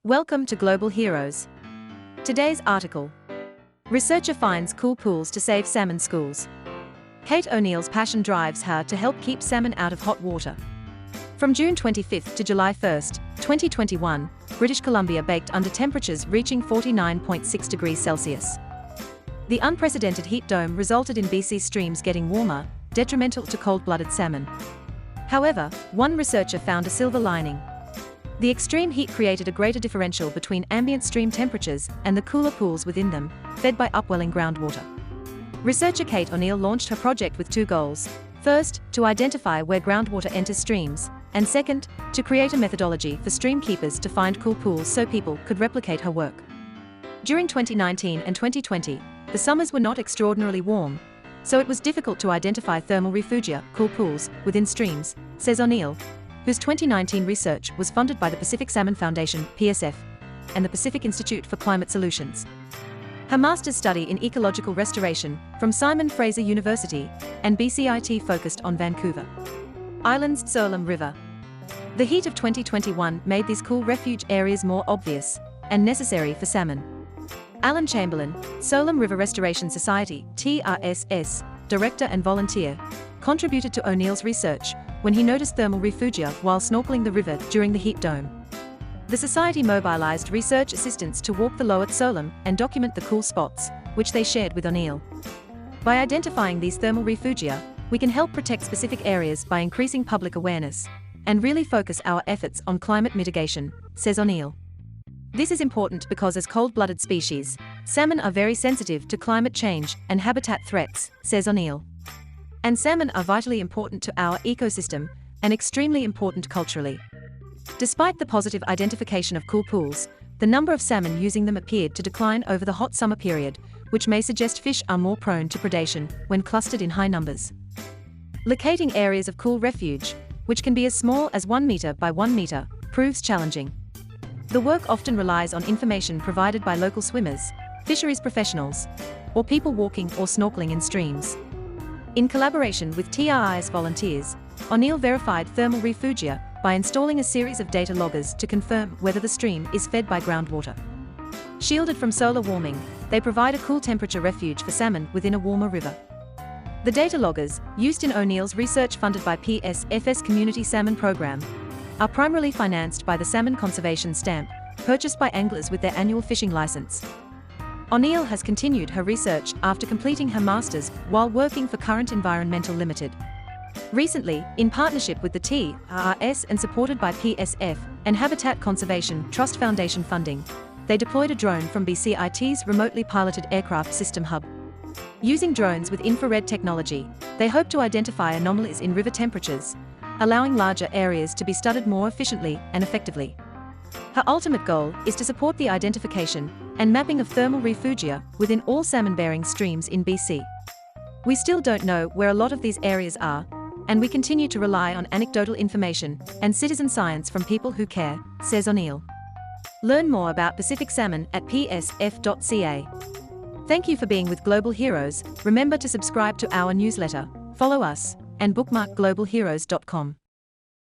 Welcome to Global Heroes. Today's article. Researcher finds cool pools to save salmon schools. Kate O'Neill's passion drives her to help keep salmon out of hot water. From June 25 to July 1, 2021, British Columbia baked under temperatures reaching 49.6 degrees Celsius. The unprecedented heat dome resulted in BC streams getting warmer, detrimental to cold-blooded salmon. However, one researcher found a silver lining. The extreme heat created a greater differential between ambient stream temperatures and the cooler pools within them, fed by upwelling groundwater. Researcher Kate O'Neill launched her project with two goals. First, to identify where groundwater enters streams, and second, to create a methodology for stream keepers to find cool pools so people could replicate her work. During 2019 and 2020, the summers were not extraordinarily warm, so it was difficult to identify thermal refugia, cool pools, within streams, says O'Neill, whose 2019 research was funded by the Pacific Salmon Foundation, PSF, and the Pacific Institute for Climate Solutions. Her master's study in ecological restoration from Simon Fraser University and BCIT focused on Vancouver Island's Salmon River. The heat of 2021 made these cool refuge areas more obvious and necessary for salmon. Alan Chamberlain, Salmon River Restoration Society, TRSS, director and volunteer, contributed to O'Neill's research when he noticed thermal refugia while snorkeling the river during the heat dome. The society mobilized research assistants to walk the lower Salmon and document the cool spots, which they shared with O'Neill. By identifying these thermal refugia, we can help protect specific areas by increasing public awareness and really focus our efforts on climate mitigation, says O'Neill. This is important because as cold-blooded species, salmon are very sensitive to climate change and habitat threats, says O'Neill. And salmon are vitally important to our ecosystem and extremely important culturally. Despite the positive identification of cool pools, the number of salmon using them appeared to decline over the hot summer period, which may suggest fish are more prone to predation when clustered in high numbers. Locating areas of cool refuge, which can be as small as 1 meter by 1 meter, proves challenging. The work often relies on information provided by local swimmers, fisheries professionals, or people walking or snorkeling in streams. In collaboration with TRI's volunteers, O'Neill verified thermal refugia by installing a series of data loggers to confirm whether the stream is fed by groundwater. Shielded from solar warming, they provide a cool temperature refuge for salmon within a warmer river. The data loggers, used in O'Neill's research funded by PSF's Community Salmon Program, are primarily financed by the Salmon Conservation Stamp, purchased by anglers with their annual fishing license. O'Neill has continued her research after completing her master's while working for Current Environmental Limited. Recently, in partnership with the TRS and supported by PSF and Habitat Conservation Trust Foundation funding, they deployed a drone from BCIT's remotely piloted aircraft system hub. Using drones with infrared technology, they hope to identify anomalies in river temperatures, allowing larger areas to be studied more efficiently and effectively. Her ultimate goal is to support the identification and mapping of thermal refugia within all salmon-bearing streams in BC. We still don't know where a lot of these areas are, and we continue to rely on anecdotal information and citizen science from people who care, says O'Neill. Learn more about Pacific salmon at psf.ca. Thank you for being with Global Heroes. Remember to subscribe to our newsletter, follow us, and bookmark globalheroes.com.